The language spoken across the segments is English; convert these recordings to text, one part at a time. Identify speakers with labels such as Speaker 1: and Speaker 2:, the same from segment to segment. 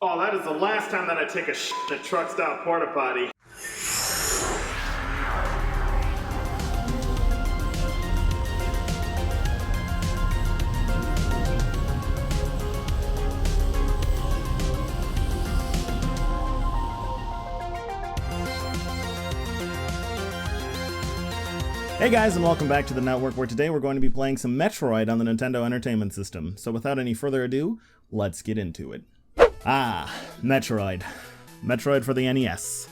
Speaker 1: Oh, that is the last time that I take a shit in a truck stop porta potty.
Speaker 2: Hey guys, and welcome back to the network, where today we're going to be playing some Metroid on the Nintendo Entertainment System. So without any further ado, let's get into it. Metroid. Metroid for the NES.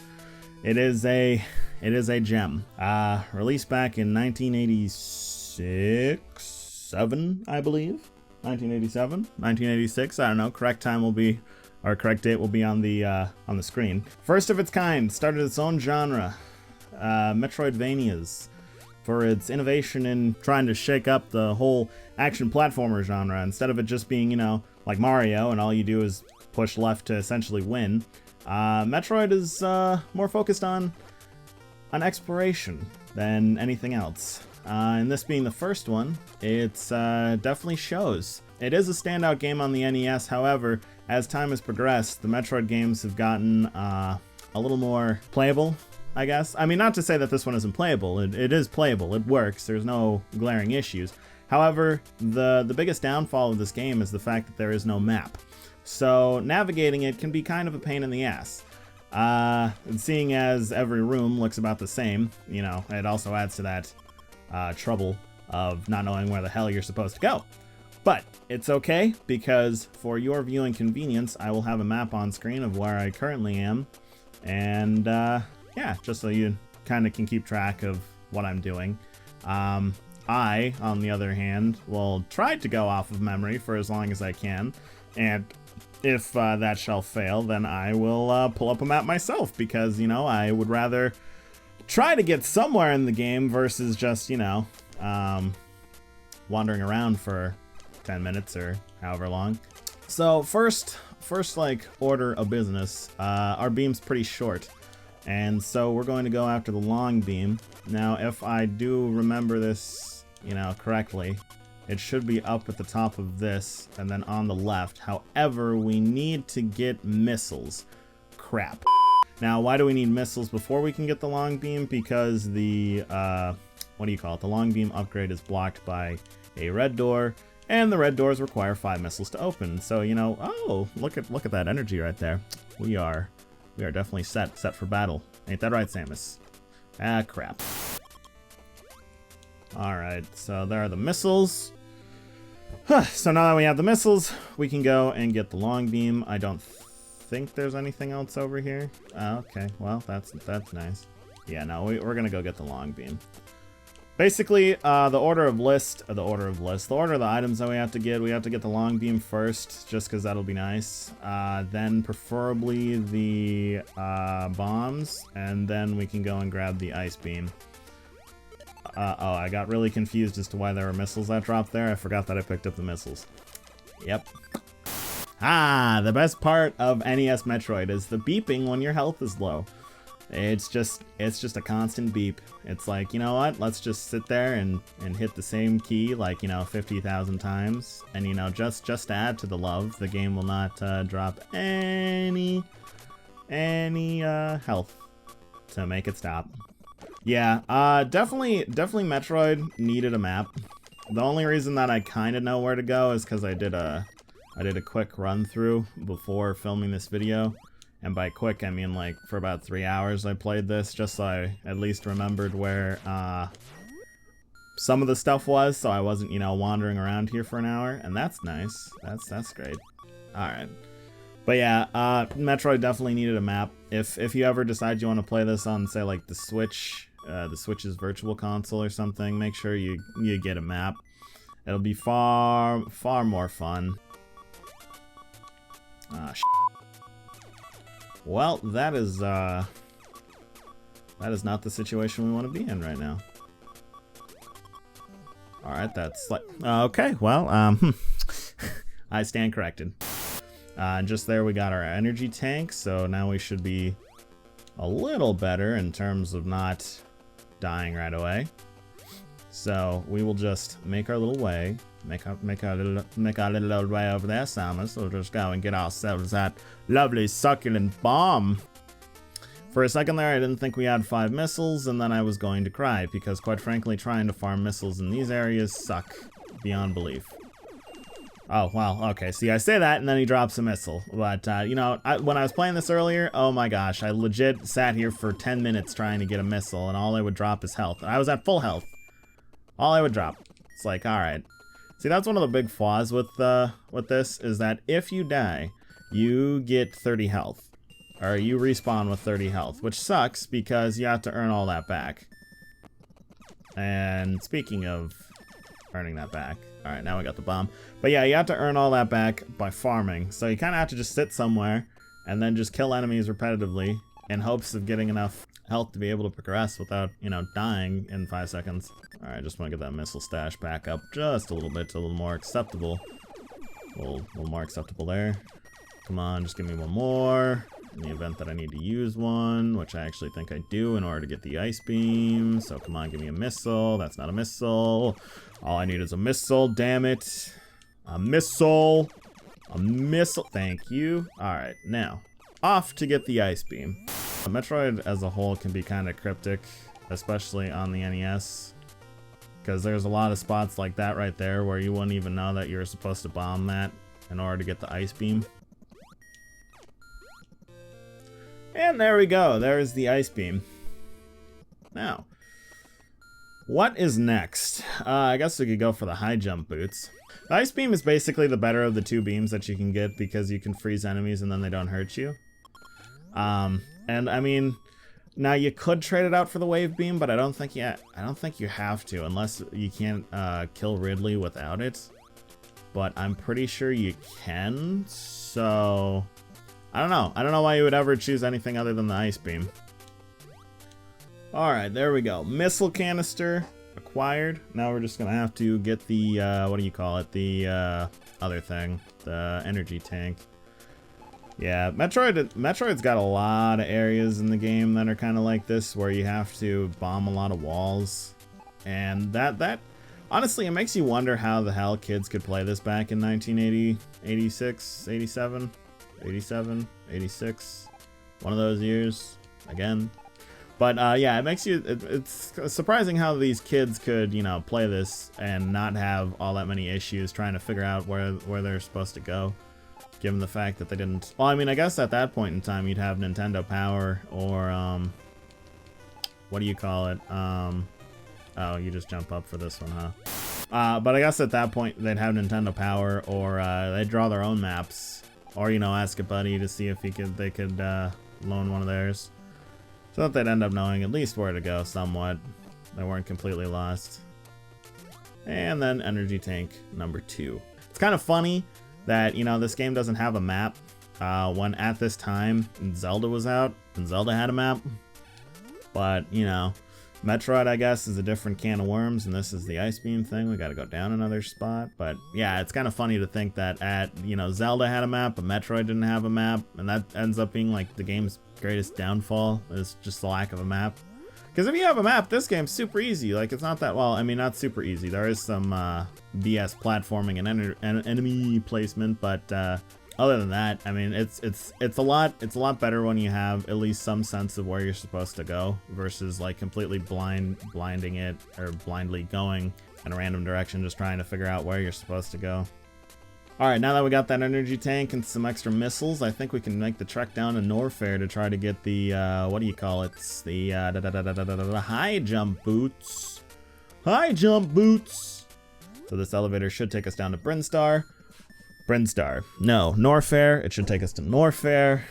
Speaker 2: It is a gem. Released back in 1986, 7, I believe. 1987, 1986. I don't know. Correct date will be on the screen. First of its kind, started its own genre, Metroidvanias, for its innovation in trying to shake up the whole action platformer genre. Instead of it just being, like Mario and all you do is push left to essentially win, Metroid is more focused on exploration than anything else. And this being the first one, it's definitely shows. It is a standout game on the NES, however, as time has progressed, the Metroid games have gotten a little more playable, I guess. I mean, not to say that this one isn't playable. It is playable. It works. There's no glaring issues. However, the biggest downfall of this game is the fact that there is no map. So navigating it can be kind of a pain in the ass. And seeing as every room looks about the same, it also adds to that trouble of not knowing where the hell you're supposed to go. But it's okay, because for your viewing convenience, I will have a map on screen of where I currently am. And yeah, just so you kind of can keep track of what I'm doing. I, on the other hand, will try to go off of memory for as long as I can. And if that shall fail, then I will pull up a map myself, because, I would rather try to get somewhere in the game versus just, wandering around for 10 minutes or however long. So first order of business, our beam's pretty short. And so we're going to go after the long beam. Now, if I do remember this, correctly, it should be up at the top of this and then on the left. However, we need to get missiles. Crap. Now, why do we need missiles before we can get the long beam? Because the, the long beam upgrade is blocked by a red door, and the red doors require 5 missiles to open. So, oh, look at that energy right there. We are definitely set for battle. Ain't that right, Samus? Ah, crap. Alright, so there are the missiles. So now that we have the missiles, we can go and get the long beam. I don't think there's anything else over here. Okay, well, that's nice. Yeah, no, we're gonna go get the long beam. Basically, the order of the items that we have to get the long beam first, just because that'll be nice. Then preferably the bombs, and then we can go and grab the ice beam. Oh, I got really confused as to why there were missiles that dropped there. I forgot that I picked up the missiles. Yep. The best part of NES Metroid is the beeping when your health is low. It's just a constant beep. It's like, you know what? Let's just sit there and hit the same key like, 50,000 times. And, just to add to the love, the game will not drop any health to make it stop. Yeah, definitely Metroid needed a map. The only reason that I kind of know where to go is because I did a quick run through before filming this video. And by quick, I mean like for about 3 hours I played this, just so I at least remembered where some of the stuff was, so I wasn't, wandering around here for an hour. And that's nice. That's great. Alright. But yeah, Metroid definitely needed a map. If you ever decide you want to play this on, say, like the Switch's virtual console or something, make sure you get a map. It'll be far more fun. Well, that is not the situation we want to be in right now. Alright, that's like... okay, well, I stand corrected. Just there we got our energy tank, so now we should be a little better in terms of not dying right away. So we will just make our little way make our little old way over there, Samus. We'll just go and get ourselves that lovely succulent bomb. For a second there, I didn't think we had 5 missiles, and then I was going to cry, because quite frankly, trying to farm missiles in these areas suck beyond belief. Oh, wow, okay, see, I say that, and then he drops a missile. But, you know, when I was playing this earlier, oh my gosh, I legit sat here for 10 minutes trying to get a missile, and all I would drop is health. And I was at full health. All I would drop. It's like, alright. See, that's one of the big flaws with this, is that if you die, you get 30 health. Or you respawn with 30 health, which sucks because you have to earn all that back. And speaking of earning that back, alright, now we got the bomb. But yeah, you have to earn all that back by farming. So you kind of have to just sit somewhere and then just kill enemies repetitively in hopes of getting enough health to be able to progress without, you know, dying in 5 seconds. Alright, I just want to get that missile stash back up just a little bit to a little more acceptable. A little more acceptable there. Come on, just give me one more. In the event that I need to use one, which I actually think I do in order to get the ice beam. So come on, give me a missile. That's not a missile. All I need is a missile, damn it. A missile. A missile. Thank you. Alright, now, off to get the ice beam. Metroid as a whole can be kind of cryptic, especially on the NES. Because there's a lot of spots like that right there where you wouldn't even know that you're supposed to bomb that in order to get the ice beam. And there we go. There's the ice beam. Now, what is next? I guess we could go for the high jump boots. The ice beam is basically the better of the 2 beams that you can get because you can freeze enemies and then they don't hurt you. And I mean, now you could trade it out for the wave beam, but I don't think you have to unless you can't kill Ridley without it. But I'm pretty sure you can. So I don't know. I don't know why you would ever choose anything other than the ice beam. Alright, there we go. Missile canister acquired. Now we're just gonna have to get the, what do you call it? The, other thing. The energy tank. Yeah, Metroid's got a lot of areas in the game that are kind of like this, where you have to bomb a lot of walls. And that, honestly, it makes you wonder how the hell kids could play this back in 1980, 86, 87. 87, 86, one of those years, again. But yeah, it makes you, it's surprising how these kids could, you know, play this and not have all that many issues trying to figure out where they're supposed to go, given the fact that they didn't, well, I mean, I guess at that point in time, you'd have Nintendo Power or, what do you call it? Oh, you just jump up for this one, huh? But I guess at that point, they'd have Nintendo Power or, they'd draw their own maps. Or, you know, ask a buddy to see if they could loan one of theirs. So that they'd end up knowing at least where to go somewhat. They weren't completely lost. And then energy tank number 2. It's kind of funny that, you know, this game doesn't have a map. When at this time Zelda was out and Zelda had a map. But, you know, Metroid, I guess, is a different can of worms, and this is the ice beam thing. We gotta go down another spot. But yeah, it's kind of funny to think that you know, Zelda had a map, but Metroid didn't have a map, and that ends up being like the game's greatest downfall, is just the lack of a map. Because if you have a map, this game's super easy. Like, it's not that, well, I mean, not super easy. There is some BS platforming and enemy placement, but other than that, I mean, it's a lot better when you have at least some sense of where you're supposed to go versus like completely blinding it or blindly going in a random direction, just trying to figure out where you're supposed to go. All right, now that we got that energy tank and some extra missiles, I think we can make the trek down to Norfair to try to get the what do you call it? The high jump boots. High jump boots. So this elevator should take us down to Brinstar. No, Norfair. It should take us to Norfair,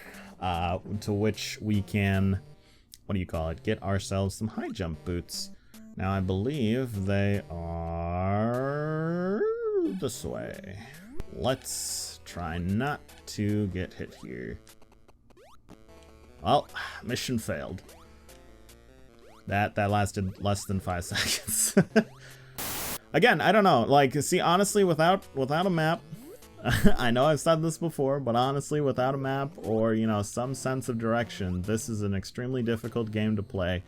Speaker 2: to which we can, what do you call it, get ourselves some high jump boots. Now, I believe they are this way. Let's try not to get hit here. Well, mission failed. That lasted less than 5 seconds. Again, I don't know. Like, see, honestly, without a map, I know I've said this before, but honestly, without a map or, you know, some sense of direction, this is an extremely difficult game to play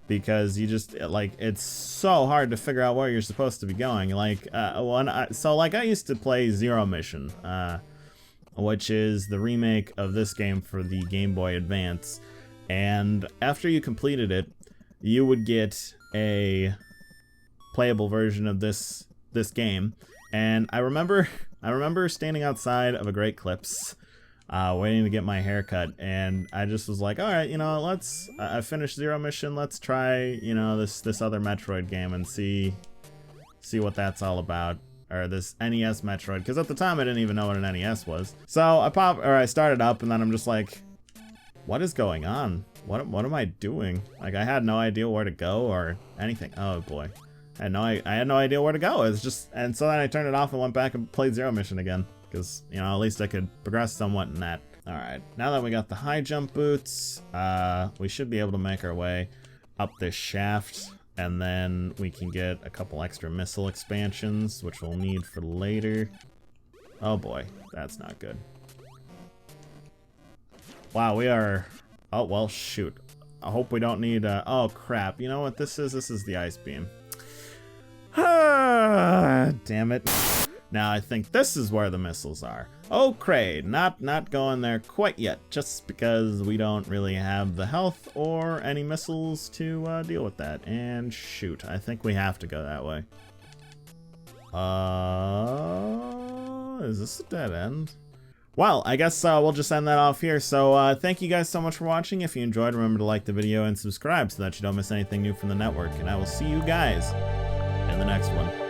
Speaker 2: because you just, like, it's so hard to figure out where you're supposed to be going. Like, I used to play Zero Mission, which is the remake of this game for the Game Boy Advance. And after you completed it, you would get a playable version of this game. And I remember standing outside of a Great Clips, waiting to get my hair cut, and I just was like, all right, you know, I finished Zero Mission, let's try, you know, this other Metroid game and see what that's all about. Or this NES Metroid, because at the time I didn't even know what an NES was. So I started up, and then I'm just like, what is going on? What am I doing? Like, I had no idea where to go or anything. Oh boy. I had no idea where to go. It's just, and so then I turned it off and went back and played Zero Mission again, because, you know, at least I could progress somewhat in that. Alright, now that we got the high jump boots, we should be able to make our way up this shaft, and then we can get a couple extra missile expansions, which we'll need for later. Oh boy, that's not good. Wow, we are... Oh, well, shoot. I hope we don't need... Oh, crap. You know what this is? This is the ice beam. Ah, damn it. Now I think this is where the missiles are. Okay, not going there quite yet, just because we don't really have the health or any missiles to deal with that. And shoot, I think we have to go that way. Is this a dead end? Well, I guess we'll just end that off here. So thank you guys so much for watching. If you enjoyed, remember to like the video and subscribe so that you don't miss anything new from the network. And I will see you guys in the next one.